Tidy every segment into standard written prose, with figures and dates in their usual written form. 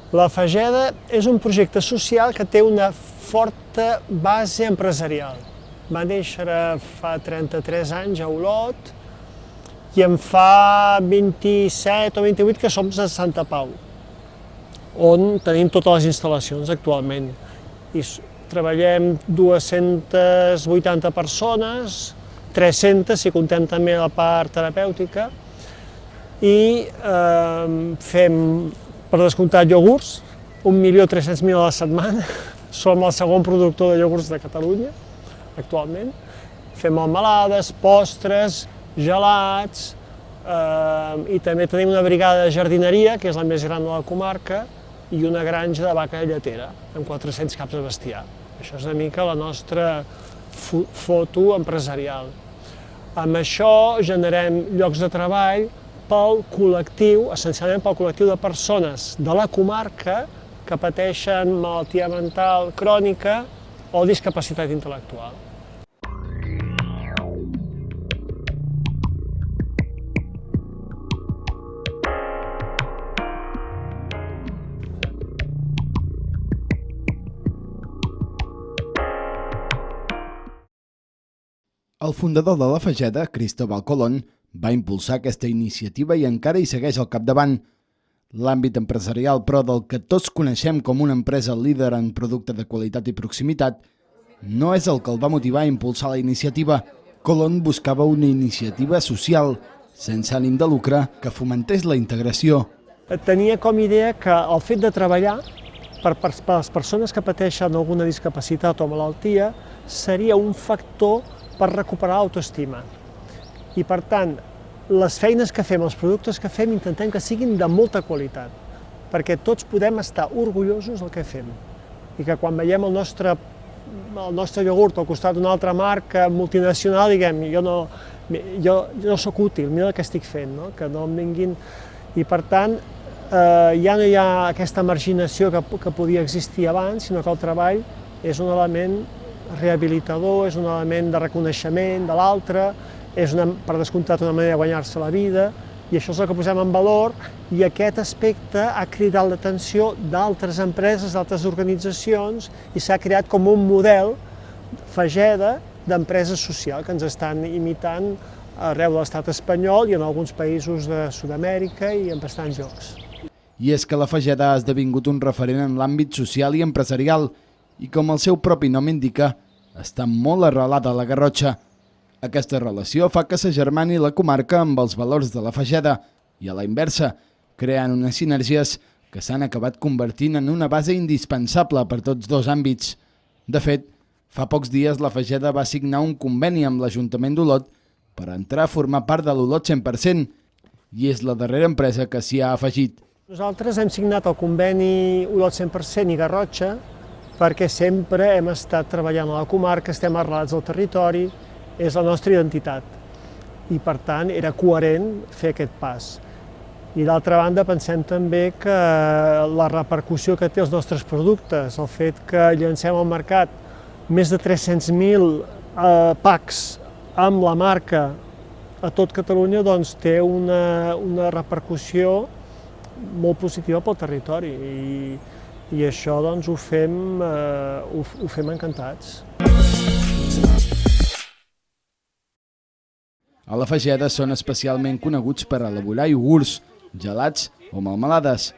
La Fageda és un projecte social que té una forta base empresarial. Va néixer fa 33 anys a Olot i en fa 27 o 28 que som a Santa Pau, on tenim totes les instal·lacions actualment. I treballem 280 persones, 300 si contem també la part terapèutica, i fem, per descomptat, iogurts, 1.300.000 a la setmana. Som el segon productor de iogurts de Catalunya, actualment. Fem melmelades, postres, gelats, i també tenim una brigada de jardineria, que és la més gran de la comarca, i una granja de vaca lletera, amb 400 caps de bestiar. Això és una mica la nostra foto empresarial. Amb això generem llocs de treball pel col·lectiu, essencialment pel col·lectiu de persones de la comarca que pateixen malaltia mental crònica o discapacitat intel·lectual. El fundador de la Fageda, Cristóbal Colón, va impulsar aquesta iniciativa i encara hi segueix al capdavant. L'àmbit empresarial, però, del que tots coneixem com una empresa líder en producte de qualitat i proximitat, no és el que el va motivar a impulsar la iniciativa. Colón buscava una iniciativa social, sense ànim de lucre, que fomentés la integració. Tenia com a idea que el fet de treballar per les persones que pateixen alguna discapacitat o malaltia seria un factor per recuperar l'autoestima. I per tant, les feines que fem, els productes que fem, intentem que siguin de molta qualitat, perquè tots podem estar orgullosos del que fem. I que quan veiem el nostre iogurt al costat d'una altra marca multinacional, diguem, jo sóc útil, mira el que estic fent, no? Que no em vinguin... I per tant, ja no hi ha aquesta marginació que podia existir abans, sinó que el treball és un element rehabilitador, és un element de reconeixement de l'altre, és per descomptat una manera de guanyar-se la vida, i això és el que posem en valor, i aquest aspecte ha cridat l'atenció d'altres empreses, d'altres organitzacions, i s'ha creat com un model Fageda d'empresa social que ens estan imitant arreu de l'estat espanyol i en alguns països de Sud-amèrica i en bastants llocs. I és que la Fageda ha esdevingut un referent en l'àmbit social i empresarial, i com el seu propi nom indica, està molt arrelada a la Garrotxa. Aquesta relació fa que s'agermani la comarca amb els valors de la Fageda i a la inversa, creant unes sinergies que s'han acabat convertint en una base indispensable per tots dos àmbits. De fet, fa pocs dies la Fageda va signar un conveni amb l'Ajuntament d'Olot per entrar a formar part de l'Olot 100%, i és la darrera empresa que s'hi ha afegit. Nosaltres hem signat el conveni Olot 100% i Garrotxa perquè sempre hem estat treballant a la comarca, estem arrelats al territori, és la nostra identitat. I per tant era coherent fer aquest pas. I d'altra banda pensem també que la repercussió que té els nostres productes, el fet que llancem al mercat més de 300.000 packs amb la marca a tot Catalunya, doncs té una repercussió molt positiva pel territori. I això doncs, ho fem encantats. A la Fageda són especialment coneguts per elaborar iogurts, gelats o melmelades,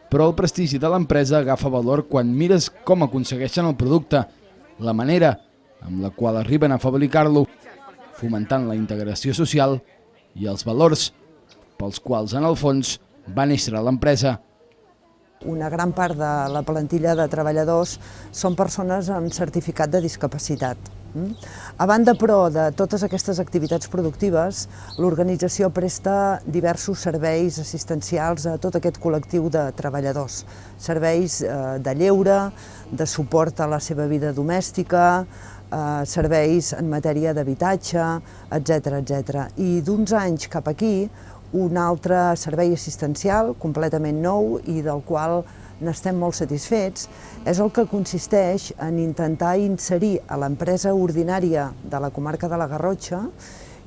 però el prestigi de l'empresa agafa valor quan mires com aconsegueixen el producte, la manera amb la qual arriben a fabricar-lo, fomentant la integració social i els valors pels quals, en el fons, va néixer l'empresa. Una gran part de la plantilla de treballadors són persones amb certificat de discapacitat. A banda, però, de totes aquestes activitats productives, l'organització presta diversos serveis assistencials a tot aquest col·lectiu de treballadors. Serveis de lleure, de suport a la seva vida domèstica, serveis en matèria d'habitatge, etc. I d'uns anys cap aquí, un altre servei assistencial completament nou i del qual n'estem molt satisfets, és el que consisteix en intentar inserir a l'empresa ordinària de la comarca de la Garrotxa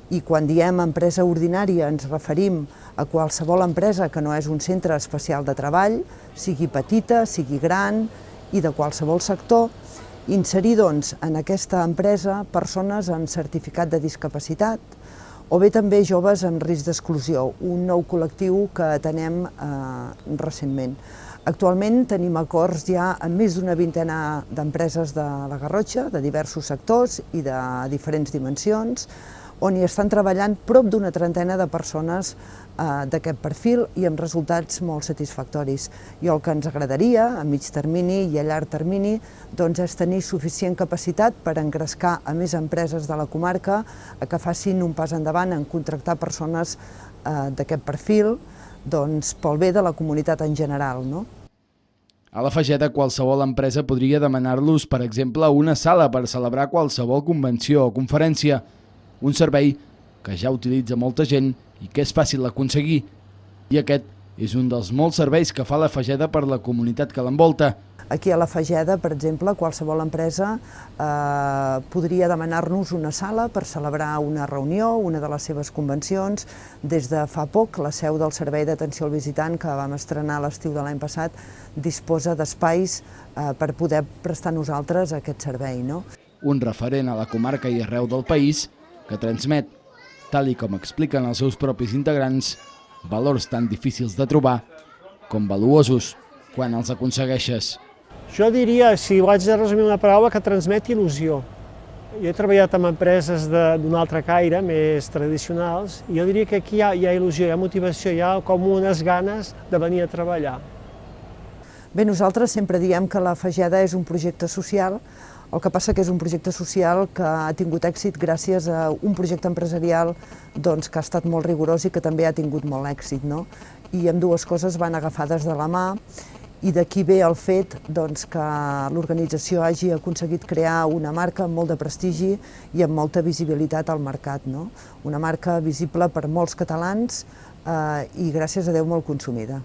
I quan diem empresa ordinària ens referim a qualsevol empresa que no és un centre especial de treball, sigui petita, sigui gran i de qualsevol sector, inserir doncs, en aquesta empresa persones amb certificat de discapacitat o bé també joves en risc d'exclusió, un nou col·lectiu que atenem recentment. Actualment tenim acords ja amb més d'una vintena d'empreses de la Garrotxa, de diversos sectors i de diferents dimensions, on hi estan treballant prop d'una trentena de persones d'aquest perfil i amb resultats molt satisfactoris. I el que ens agradaria, a mig termini i a llarg termini, doncs és tenir suficient capacitat per engrescar a més empreses de la comarca a que facin un pas endavant en contractar persones d'aquest perfil doncs, pel bé de la comunitat en general, no? A la Fageda, qualsevol empresa podria demanar-los, per exemple, una sala per celebrar qualsevol convenció o conferència, un servei que ja utilitza molta gent i que és fàcil d'aconseguir. I aquest és un dels molts serveis que fa la Fageda per la comunitat que l'envolta. Aquí a la Fageda, per exemple, qualsevol empresa podria demanar-nos una sala per celebrar una reunió, una de les seves convencions. Des de fa poc, la seu del Servei d'Atenció al Visitant, que vam estrenar l'estiu de l'any passat, disposa d'espais per poder prestar nosaltres aquest servei, no? Un referent a la comarca i arreu del país que transmet, tal i com expliquen els seus propis integrants, valors tan difícils de trobar com valuosos quan els aconsegueixes. Jo diria, si ho haig de resumir una paraula, que transmet il·lusió. Jo he treballat amb empreses d'un altre caire, més tradicionals, i jo diria que aquí hi ha il·lusió, hi ha motivació, hi ha com unes ganes de venir a treballar. Bé, nosaltres sempre diem que la Fageda és un projecte social, el que passa que és un projecte social que ha tingut èxit gràcies a un projecte empresarial doncs, que ha estat molt rigorós i que també ha tingut molt èxit, no? I ambdues coses van agafades de la mà i d'aquí ve el fet doncs, que l'organització hagi aconseguit crear una marca amb molt de prestigi i amb molta visibilitat al mercat, no? Una marca visible per molts catalans i gràcies a Déu molt consumida.